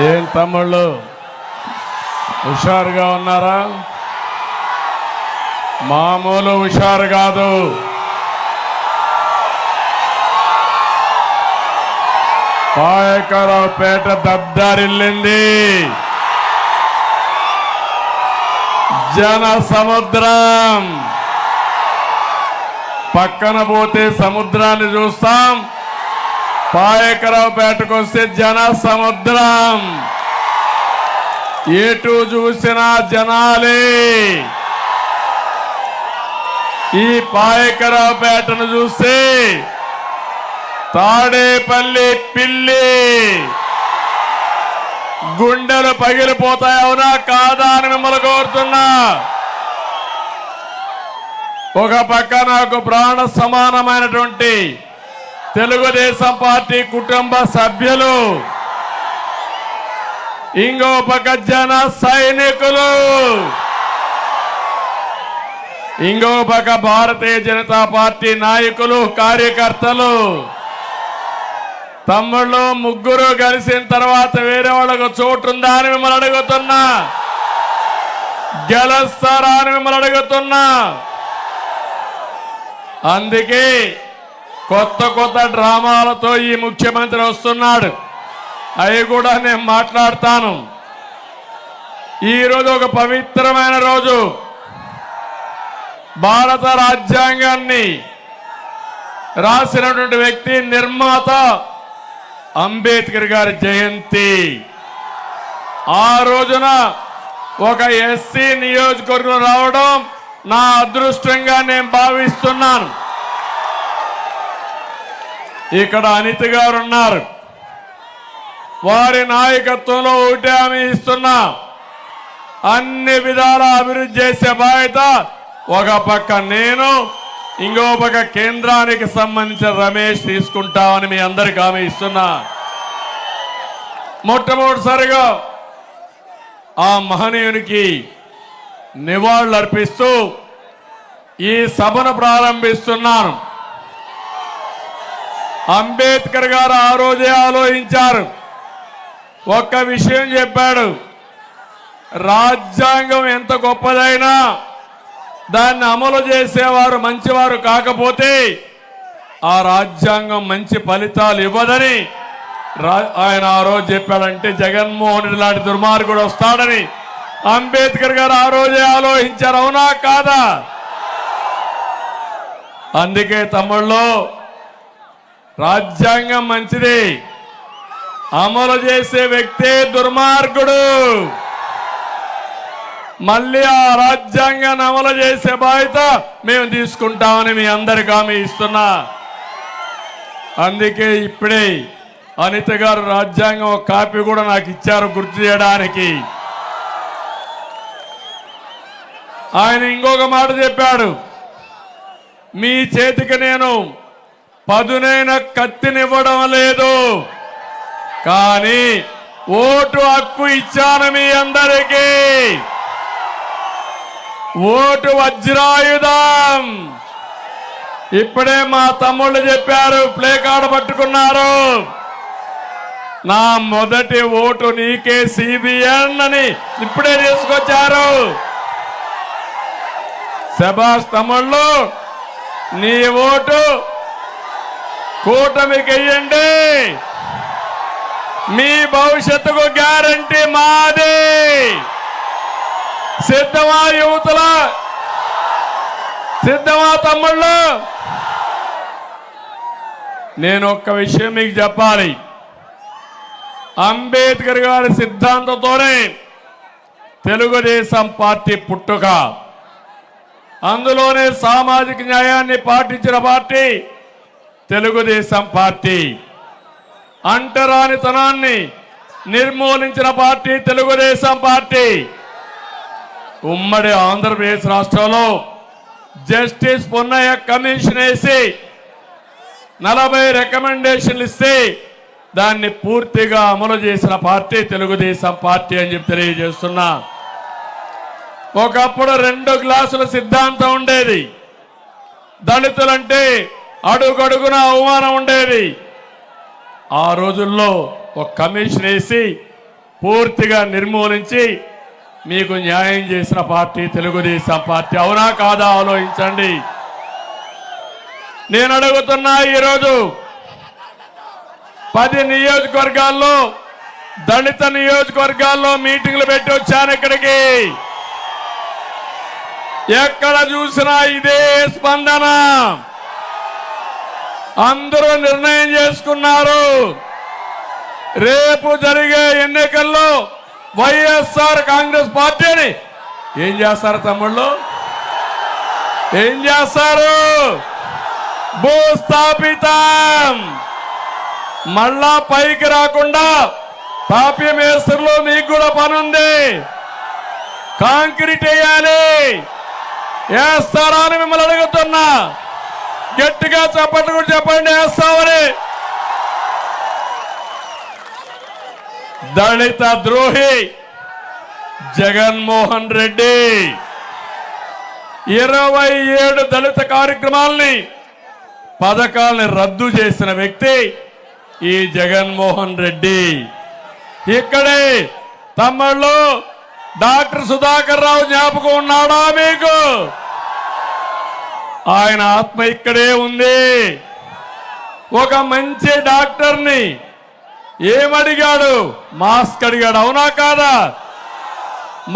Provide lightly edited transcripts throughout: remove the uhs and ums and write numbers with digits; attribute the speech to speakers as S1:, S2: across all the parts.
S1: ఏం తమ్ముళ్ళు హుషారుగా ఉన్నారా? మామూలు హుషారు కాదు. పాయకరావుపేట దద్దారిల్లింది. జన సముద్రం. పక్కన పోతే సముద్రాన్ని చూస్తాం, పాయకరావుపేటకు వస్తే జన సముద్రం. ఎటు చూసినా జనాలే. ఈ పాయకరావుపేటను చూస్తే తాడేపల్లి పిల్లి గుండెలు పగిలిపోతాయి. అవునా కాదా అని మిమ్మల్ని కోరుతున్నా. ఒక పక్క నాకు ప్రాణ సమానమైనటువంటి తెలుగుదేశం పార్టీ కుటుంబ సభ్యులు, ఇంకో పక్క జన సైనికులు, ఇంకో పక్క భారతీయ జనతా పార్టీ నాయకులు, కార్యకర్తలు. తమ్ముళ్ళు ముగ్గురు కలిసిన తర్వాత వేరే వాళ్ళకు చోటు ఉందా అని మిమ్మల్ని అడుగుతున్నా. గెలుస్తారా అని మిమ్మల్ని అడుగుతున్నా. అందుకే కొత్త కొత్త డ్రామాలతో ఈ ముఖ్యమంత్రి వస్తున్నాడు. అవి కూడా నేను మాట్లాడతాను. ఈరోజు ఒక పవిత్రమైన రోజు. భారత రాజ్యాంగాన్ని రాసినటువంటి వ్యక్తి నిర్మాత అంబేద్కర్ గారి జయంతి. ఆ రోజున ఒక ఎస్సీ నియోజకవర్గం రావడం నా అదృష్టంగా నేను భావిస్తున్నాను. ఇక్కడ అనిత గారు ఉన్నారు. వారి నాయకత్వంలో ఒకటే హామీ ఇస్తున్నా, అన్ని విధాల అభివృద్ధి చేసే బాధ్యత ఒక పక్క నేను, ఇంకో పక్క కేంద్రానికి సంబంధించిన రమేష్ తీసుకుంటామని మీ అందరికి హామీ ఇస్తున్నా. మొట్టమొదటిసారిగా ఆ మహనీయునికి నివాళులు అర్పిస్తూ ఈ సభను ప్రారంభిస్తున్నాను. అంబేద్కర్ గారు ఆ రోజే ఆలోచించారు. ఒక్క విషయం చెప్పాడు, రాజ్యాంగం ఎంత గొప్పదైనా దాన్ని అమలు చేసేవారు మంచివారు కాకపోతే ఆ రాజ్యాంగం మంచి ఫలితాలు ఇవ్వదని ఆయన ఆ రోజు చెప్పాడంటే జగన్మోహన్ రెడ్డి లాంటి దుర్మార్గుడు వస్తాడని అంబేద్కర్ గారు ఆ రోజే ఆలోచించారు. అవునా కాదా? అందుకే తమ్ముళ్ళు, రాజ్యాంగం మంచిది, అమలు చేసే వ్యక్తే దుర్మార్గుడు. మళ్ళీ ఆ రాజ్యాంగాన్ని అమలు చేసే బాధ్యత మేము తీసుకుంటామని మీ అందరికీ హామీ ఇస్తున్నా. అందుకే ఇప్పుడే అనిత గారు రాజ్యాంగం ఒక కాపీ కూడా నాకు ఇచ్చారు గుర్తు చేయడానికి. ఆయన ఇంకొక మాట చెప్పాడు, మీ చేతికి నేను పదునైన కత్తినివ్వడం లేదు, కానీ ఓటు హక్కు ఇచ్చాను మీ అందరికీ. ఓటు వజ్రాయుధం. ఇప్పుడే మా తమ్ముళ్ళు చెప్పారు, ప్లే కార్డు పట్టుకున్నారు, నా మొదటి ఓటు నీకే సిబిఎన్ అని ఇప్పుడే తీసుకొచ్చారు. శభాష్ తమ్ముళ్ళు, నీ ఓటు కూటమికి వెయ్యండి. మీ భవిష్యత్తుకు గ్యారంటీ మాది. సిద్ధమా యువతుల? సిద్ధమా తమ్ముళ్ళు? నేను ఒక్క విషయం మీకు చెప్పాలి. అంబేద్కర్ గారి సిద్ధాంతంతోనే తెలుగుదేశం పార్టీ పుట్టుక. అందులోనే సామాజిక న్యాయాన్ని పాటించిన పార్టీ తెలుగుదేశం పార్టీ. అంటరానితనాన్ని నిర్మూలించిన పార్టీ తెలుగుదేశం పార్టీ. ఉమ్మడి ఆంధ్రప్రదేశ్ రాష్ట్రంలో జస్టిస్ పొన్నయ్య కమిషన్ వేసి 40 రికమెండేషన్లు ఇస్తే దాన్ని పూర్తిగా అమలు చేసిన పార్టీ తెలుగుదేశం పార్టీ అని చెప్పి తెలియజేస్తున్నా. ఒకప్పుడు 2 గ్లాసుల సిద్ధాంతం ఉండేది. దళితులంటే అడుగడుగున అవమానం ఉండేది. ఆ రోజుల్లో ఒక కమిషన్ వేసి పూర్తిగా నిర్మూలించి మీకు న్యాయం చేసిన పార్టీ తెలుగుదేశం పార్టీ. అవునా కాదా ఆలోచించండి. నేను అడుగుతున్నా, ఈరోజు 10 నియోజకవర్గాల్లో దళిత నియోజకవర్గాల్లో మీటింగ్లు పెట్టి వచ్చాను ఇక్కడికి. ఎక్కడ చూసినా ఇదే స్పందన. అందరూ నిర్ణయం చేసుకున్నారు, రేపు జరిగే ఎన్నికల్లో వైఎస్ఆర్ కాంగ్రెస్ పార్టీని ఏం చేస్తారు తమ్ముళ్ళు? ఏం చేస్తారు? భూస్థాపితం. మళ్ళా పైకి రాకుండా తాపీ మేస్త్రులు మీకు కూడా పనుంది. కాంక్రీట్ వేయాలి. వేస్తారా అని మిమ్మల్ని అడుగుతున్నా. గట్టిగా చెప్పండి, కూడా చెప్పండి వేస్తామని. దళిత ద్రోహి జగన్మోహన్ రెడ్డి 27 దళిత కార్యక్రమాల్ని పథకాల్ని రద్దు చేసిన వ్యక్తి ఈ జగన్మోహన్ రెడ్డి. ఇక్కడే తమ్ముళ్ళు డాక్టర్ సుధాకర్ రావు జ్ఞాపకం ఉన్నాడా మీకు? ఆయన ఆత్మ ఇక్కడే ఉంది. ఒక మంచి డాక్టర్ని ఏమడిగాడు? మాస్క్ అడిగాడు. అవునా కాదా?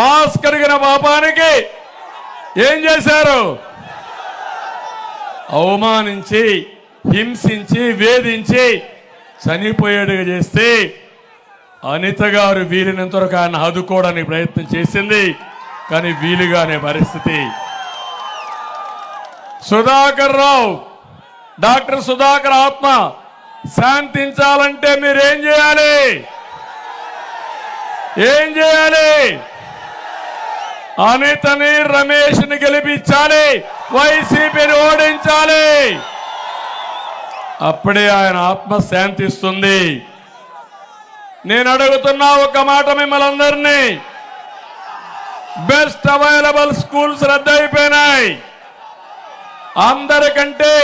S1: మాస్క్ అడిగిన పాపానికి ఏం చేశారు? అవమానించి, హింసించి, వేధించి చనిపోయేట్టుగా చేస్తే అనిత గారు వీలినంతవరకు ఆయన ఆదుకోవడానికి ప్రయత్నం చేసింది, కానీ వీలుగానే పరిస్థితి. సుధాకర్ రావు, డాక్టర్ సుధాకర్ ఆత్మ శాంతించాలంటే మీరేం చేయాలి? ఏం చేయాలి? అనితని, రమేష్ని గెలిపించాలి, వైసీపీని ఓడించాలి. అప్పుడే ఆయన ఆత్మ శాంతిస్తుంది. నేను అడుగుతున్నా ఒక మాట మిమ్మల్ని అందరినీ, బెస్ట్ అవైలబుల్ స్కూల్స్ రద్దయిపోయినాయి. అందరికంటే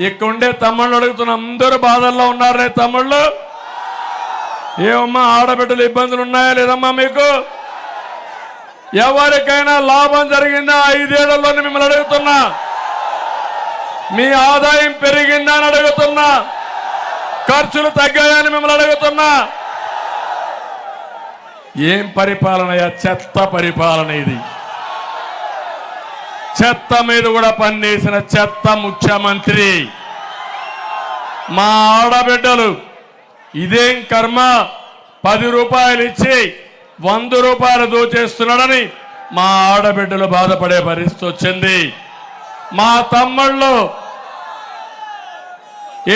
S1: ఇక్కడ ఉండే తమ్ముళ్ళు అడుగుతున్న, అందరూ బాధల్లో ఉన్నారనే తమ్ముళ్ళు. ఏమమ్మా ఆడబిడ్డలు ఇబ్బందులు ఉన్నాయా లేదమ్మా మీకు? ఎవరికైనా లాభం జరిగిందా 5 ఏళ్లలోనే మిమ్మల్ని అడుగుతున్నా? మీ ఆదాయం పెరిగిందా అని అడుగుతున్నా? ఖర్చులు తగ్గాయని మిమ్మల్ని అడుగుతున్నా? ఏం పరిపాలన? చెత్త పరిపాలన ఇది. చెత్త మీద కూడా పనిచేసిన చెత్త ముఖ్యమంత్రి. మా ఆడబిడ్డలు ఇదేం కర్మ, 10 రూపాయలు ఇచ్చి 100 రూపాయలు దోచేస్తున్నాడని మా ఆడబిడ్డలు బాధపడే పరిస్థితి వచ్చింది. మా తమ్ముళ్ళు,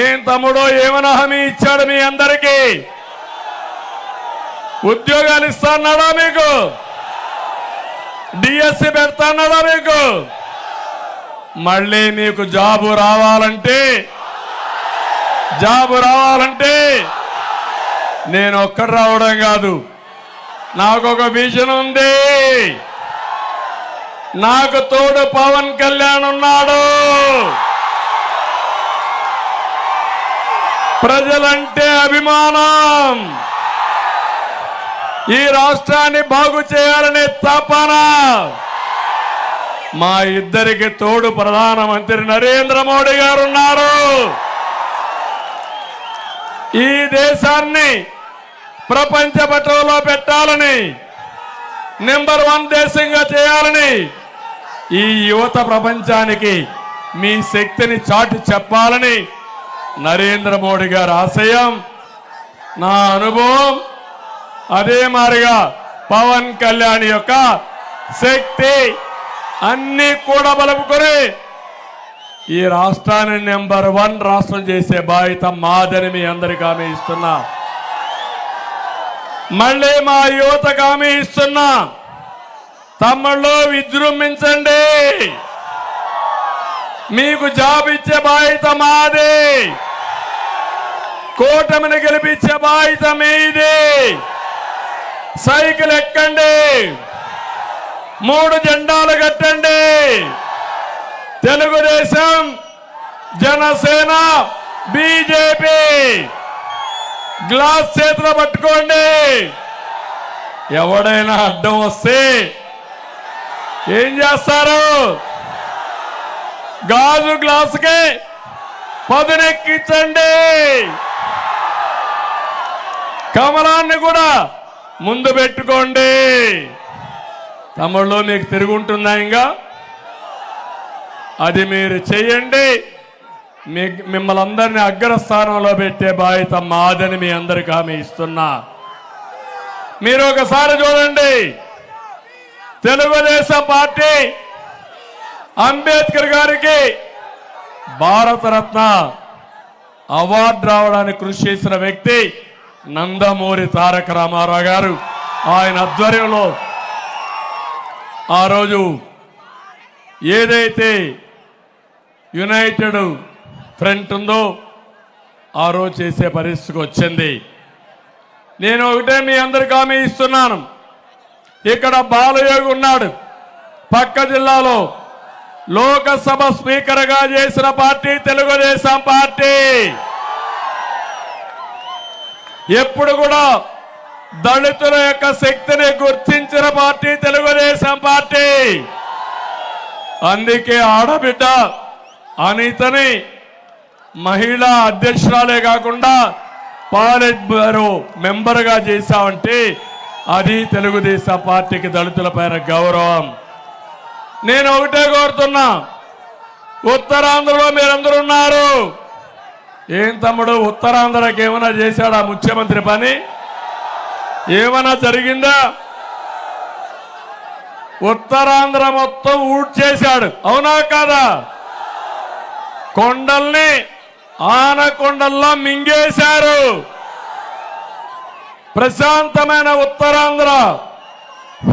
S1: ఏం తమ్ముడో ఏమైనా హామీ ఇచ్చాడు మీ అందరికీ? ఉద్యోగాలు ఇస్తాన్నాడా మీకు? డిఎస్సి పెడతాన్నాడా మీకు? మళ్ళీ మీకు జాబు రావాలంటే నేను ఒక్కడు రావడం కాదు, నాకు ఒక విజన్ ఉంది. నాకు తోడు పవన్ కళ్యాణ్ ఉన్నాడు. ప్రజలంటే అభిమానం, ఈ రాష్ట్రాన్ని బాగు చేయాలనే తపన. మా ఇద్దరికి తోడు ప్రధానమంత్రి నరేంద్ర మోడీ గారు ఉన్నారు. ఈ దేశాన్ని ప్రపంచ పటంలో పెట్టాలని, నెంబర్ 1 దేశంగా చేయాలని, ఈ యువత ప్రపంచానికి మీ శక్తిని చాటి చెప్పాలని నరేంద్ర మోడీ గారి ఆశయం. నా అనుభవం అదే మారిగా పవన్ కళ్యాణ్ యొక్క శక్తి అన్ని కూడా బలుపుకొని ఈ రాష్ట్రాన్ని నెంబర్ 1 రాష్ట్రం చేసే బాధ్యత మాదని మీ అందరికీ హామీ ఇస్తున్నా. మళ్ళీ మా యువతకు హామీ ఇస్తున్నా, తమ్ముళ్ళు విజృంభించండి. మీకు జాబ్ ఇచ్చే బాధ్యత మాది, కూటమిని గెలిపించే బాధ్యత మీది. సైకిల్ ఎక్కండి, 3 జెండాలు కట్టండి. తెలుగుదేశం, జనసేన, బీజేపీ. గ్లాస్ చేతిలో పట్టుకోండి. ఎవడైనా అడ్డం వస్తే ఏం చేస్తారు? గాజు గ్లాసుకి పదునెక్కించండి, కమలాన్ని కూడా ముందు పెట్టుకోండి. తమ్ముళ్ళు మీకు తిరుగుంటుందా? ఇంకా అది మీరు చెయ్యండి. మిమ్మల్ని అందరినీ అగ్రస్థానంలో పెట్టే బాధ్యత మాదని మీ అందరికీ హామీ ఇస్తున్నా. మీరు ఒకసారి చూడండి, తెలుగుదేశం పార్టీ అంబేద్కర్ గారికి భారతరత్న అవార్డు రావడానికి కృషి చేసిన వ్యక్తి నందమూరి తారక రామారావు గారు. ఆయన ఆధ్వర్యంలో ఆ రోజు ఏదైతే యునైటెడ్ ఫ్రంట్ ఉందో ఆ రోజు చేసే పరిస్థితికి వచ్చింది. నేను ఒకటే మీ అందరికీ హామీ ఇస్తున్నాను, ఇక్కడ బాలయోగి ఉన్నాడు, పక్క జిల్లాలో లోకసభ స్పీకర్గా చేసిన పార్టీ తెలుగుదేశం పార్టీ. ఎప్పుడు కూడా దళితుల యొక్క శక్తిని గుర్తించిన పార్టీ తెలుగుదేశం పార్టీ. అందుకే ఆడబిడ్డ అనితని మహిళా అధ్యక్షురాలే కాకుండా పార్లమెంట్ బ్యూరో మెంబర్గా చేశామంటే అది తెలుగుదేశం పార్టీకి దళితుల పైన గౌరవం. నేను ఒకటే కోరుతున్నా, ఉత్తరాంధ్రలో మీరందరూ ఉన్నారు. ఏం తమ్ముడు, ఉత్తరాంధ్రకి ఏమైనా చేశాడా ముఖ్యమంత్రి పని? ఏమైనా జరిగిందా? ఉత్తరాంధ్ర మొత్తం ఊడ్చేశాడు, అవునా కాదా? కొండల్ని ఆనకొండల్లో మింగేశారు. ప్రశాంతమైన ఉత్తరాంధ్ర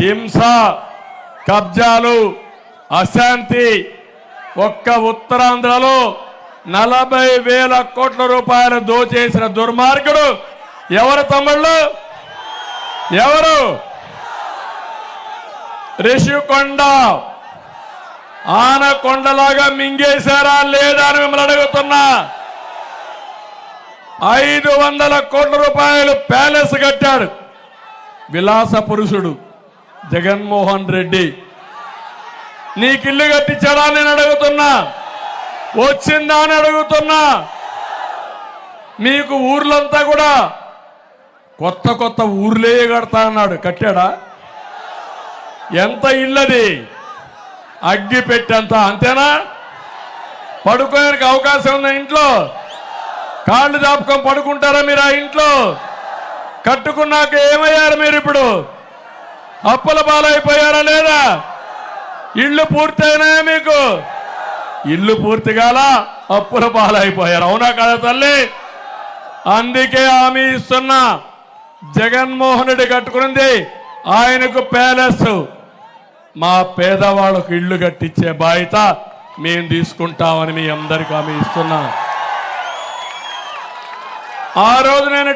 S1: హింస, కబ్జాలు, అశాంతి. ఒక్క ఉత్తరాంధ్రలో 40,000 కోట్ల రూపాయలు దోచేసిన దుర్మార్గుడు ఎవరు తమ్ముళ్ళు? ఎవరు? రిషికొండ ఆనకొండలాగా మింగేశారా లేదా అని మిమ్మల్ని అడుగుతున్నా. 500 కోట్ల రూపాయలు ప్యాలెస్ కట్టాడు విలాస పురుషుడు జగన్మోహన్ రెడ్డి. నీకు ఇల్లు కట్టించాడా నేను అడుగుతున్నా? వచ్చిందా అని అడుగుతున్నా. మీకు ఊర్లంతా కూడా కొత్త కొత్త ఊర్లే కడతా అన్నాడు, కట్టాడా? ఎంత ఇల్లది? అగ్గి పెట్టంత, అంతేనా? పడుకోడానికి అవకాశం ఉందా ఇంట్లో? కాళ్ళు దాపుకొని పడుకుంటారా మీరు ఆ ఇంట్లో? కట్టుకున్నాక ఏమయ్యారు మీరు? ఇప్పుడు అప్పుల పాలైపోయారా లేదా? ఇల్లు పూర్తయినాయా మీకు? ఇల్లు పూర్తి కాల, అప్పుల పాలైపోయారు, అవునా కదా తల్లి? అందుకే హామీ ఇస్తున్నా, జగన్మోహన్ రెడ్డి కట్టుకున్నది ఆయనకు ప్యాలెస్, మా పేదవాళ్ళకు ఇల్లు కట్టించే బాధ్యత మేము తీసుకుంటామని మీ అందరికీ హామీ ఇస్తున్నా. ఆ రోజు నేను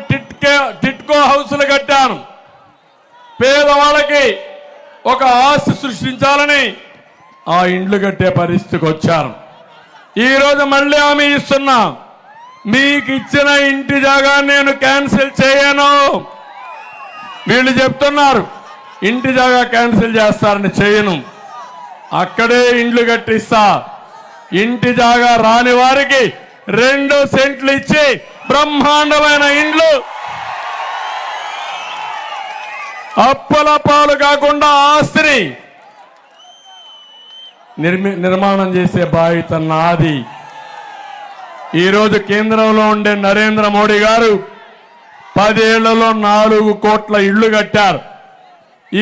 S1: టిట్కో హౌస్లు కట్టాను. పేదవాళ్ళకి ఒక ఆస్తి సృష్టించాలని ఆ ఇండ్లు కట్టే పరిస్థితికి వచ్చాను. ఈరోజు మళ్ళీ హామీ ఇస్తున్నా, మీకు ఇచ్చిన ఇంటి జాగా నేను క్యాన్సిల్ చేయను. వీళ్ళు చెప్తున్నారు ఇంటి జాగా క్యాన్సిల్ చేస్తారని, చేయను. అక్కడే ఇండ్లు కట్టిస్తా. ఇంటి జాగా రాని వారికి 2 సెంట్లు ఇచ్చి బ్రహ్మాండమైన ఇండ్లు, అప్పుల పాలు కాకుండా ఆస్తిని నిర్మాణం చేసే బాధ్యత నాది. ఈరోజు కేంద్రంలో ఉండే నరేంద్ర మోడీ గారు 10 ఏళ్లలో 4 కోట్ల ఇళ్లు కట్టారు.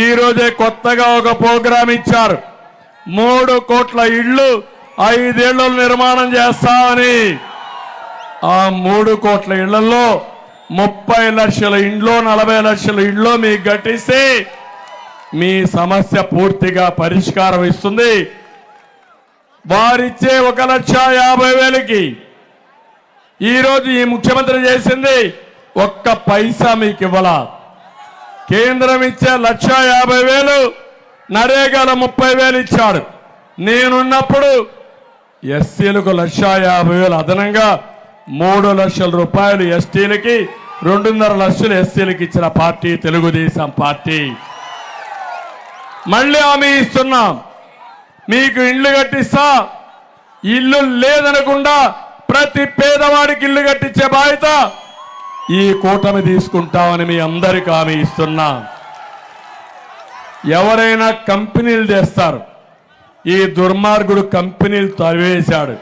S1: ఈ రోజే కొత్తగా ఒక ప్రోగ్రాం ఇచ్చారు, 3 కోట్ల ఇళ్లు 5 ఏళ్లలో నిర్మాణం చేస్తామని. ఆ 3 కోట్ల ఇళ్లలో 30 లక్షల ఇండ్లు, 40 లక్షల ఇండ్లు మీకు కట్టిస్తే మీ సమస్య పూర్తిగా పరిష్కారం ఇస్తుంది. వారిచ్చే 1,50,000కి ఈరోజు ఈ ముఖ్యమంత్రి చేసింది ఒక్క పైసా మీకు ఇవ్వాల. కేంద్రం ఇచ్చే 1,50,000, నరేగాల 30,000 ఇచ్చాడు. నేనున్నప్పుడు ఎస్సీలకు 1,50,000 అదనంగా 3 లక్షల రూపాయలు ఎస్టీలకి 2.5 లక్షలు ఎస్సీలకు ఇచ్చిన పార్టీ తెలుగుదేశం పార్టీ. మళ్ళీ హామీ ఇస్తున్నాం, మీకు ఇల్లు కట్టిస్తా, ఇల్లు లేదనకుండా ప్రతి పేదవాడికి ఇల్లు కట్టించే బాధ్యత ఈ కూటమి తీసుకుంటామని మీ అందరికీ హామీ ఇస్తున్నా. ఎవరైనా కంపెనీలు తెస్తారు, ఈ దుర్మార్గుడు కంపెనీలు తరివేశాడు.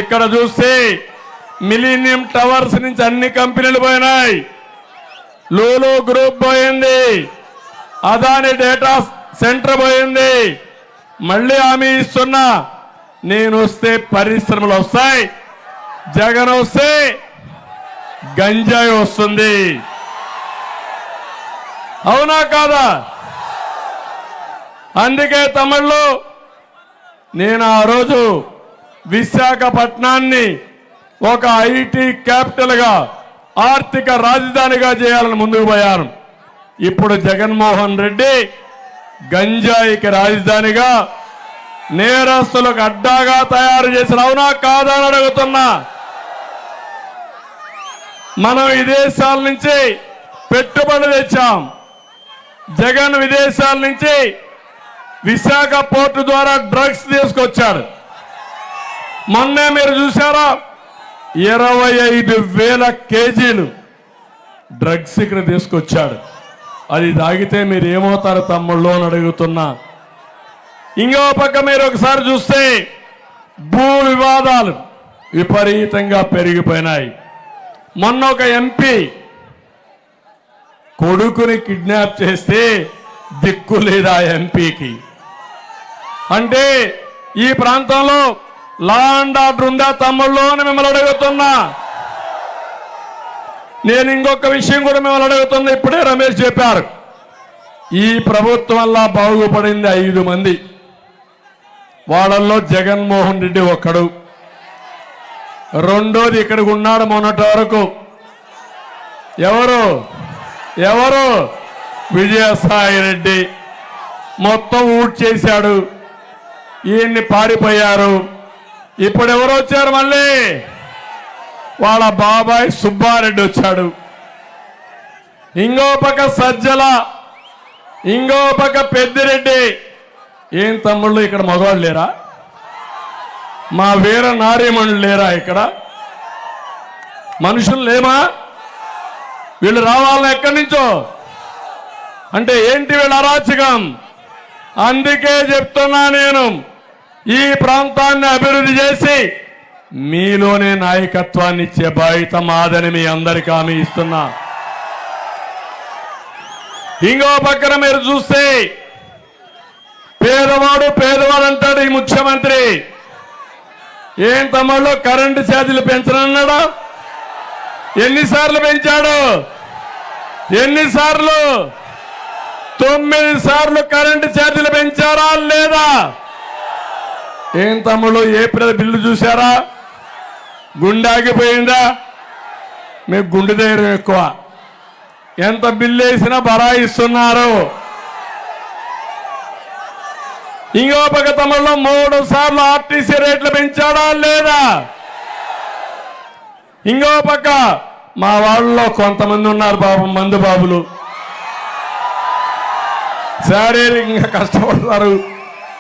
S1: ఇక్కడ చూస్తే మిలీనియం టవర్స్ నుంచి అన్ని కంపెనీలు పోయినాయి, లూలు గ్రూప్ పోయింది, అదాని డేటా సెంటర్ పోయింది. మళ్ళీ హామీ ఇస్తున్నా, నేను వస్తే పరిశ్రమలు వస్తాయి, జగన్ వస్తే గంజాయి వస్తుంది. అవునా కాదా? అందుకే తమిళ్లో నేను ఆ రోజు విశాఖపట్నాన్ని ఒక ఐటీ క్యాపిటల్గా, ఆర్థిక రాజధానిగా చేయాలని ముందుకు పోయాను. ఇప్పుడు జగన్మోహన్ రెడ్డి గంజాయికి రాజధానిగా, నేరస్తులకు అడ్డాగా తయారు చేసిన, అవునా కాదా అని అడుగుతున్నా. మనం విదేశాల నుంచి పెట్టుబడి తెచ్చాం. జగన్ విదేశాల నుంచి విశాఖ పోర్టు ద్వారా డ్రగ్స్ తీసుకొచ్చాడు. మొన్నే మీరు చూసారా, 25,000 కేజీలు డ్రగ్స్ ఇక్కడ తీసుకొచ్చాడు. అది తాగితే మీరు ఏమవుతారు తమ్ముళ్ళు అని అడుగుతున్నా. ఇంకో పక్క మీరు ఒకసారి చూస్తే భూ వివాదాలు విపరీతంగా పెరిగిపోయినాయి. మొన్న ఒక ఎంపీ కొడుకుని కిడ్నాప్ చేస్తే దిక్కు లేదా ఎంపీకి. అంటే ఈ ప్రాంతంలో లా అండ్ ఆర్డర్ ఉందా తమ్ముళ్ళు అని మిమ్మల్ని అడుగుతున్నా. నేను ఇంకొక విషయం కూడా మిమ్మల్ని అడుగుతున్నా. ఇప్పుడే రమేష్ చెప్పారు, ఈ ప్రభుత్వం వల్ల బాగుపడింది 5 మంది, వాళ్ళల్లో జగన్మోహన్ రెడ్డి ఒక్కడు. రెండోది ఇక్కడికి ఉన్నాడు మొన్నటి వరకు, ఎవరు విజయసాయి రెడ్డి. మొత్తం ఊట్ చేశాడు, ఈయన్ని పారిపోయారు. ఇప్పుడు ఎవరు వచ్చారు? మళ్ళీ వాళ్ళ బాబాయ్ సుబ్బారెడ్డి వచ్చాడు. ఇంకో పక్క సజ్జల, ఇంకో పక్క పెద్దిరెడ్డి. ఏం తమ్ముళ్ళు ఇక్కడ మగవాళ్ళు లేరా? మా వీర నారీమణులు లేరా? ఇక్కడ మనుషులు లేమా? వీళ్ళు రావాలని ఎక్కడి నుంచో. అంటే ఏంటి వీళ్ళ అరాచకం? అందుకే చెప్తున్నా, నేను ఈ ప్రాంతాన్ని అభివృద్ధి చేసి మీలోనే నాయకత్వాన్ని ఇచ్చే బాధ్యత మాదని మీ అందరికీ హామీ ఇస్తున్నా. ఇంకో పక్కన మీరు చూస్తే పేదవాడు అంటాడు ఈ ముఖ్యమంత్రి. ఏం తమ్ముళ్ళు కరెంటు ఛార్జీలు పెంచనన్నాడా? ఎన్నిసార్లు పెంచాడు? 9 సార్లు కరెంటు ఛార్జీలు పెంచారా లేదా? ఏం తమ్ముళ్ళు ఏప్రిల్ బిల్లు చూసారా? గుండె ఆగిపోయిందా? మీకు గుండె ధైర్యం ఎక్కువ. ఎంత బిల్లు వేసినా బరాయిస్తున్నారు. ఇంకో పక్క తమ్ముళ్ళు 3 సార్లు ఆర్టీసీ రేట్లు పెంచాడా లేదా? ఇంకో పక్క మా వాళ్ళలో కొంతమంది ఉన్నారు బాబు, మందు బాబులు, శారీరకంగా కష్టపడతారు,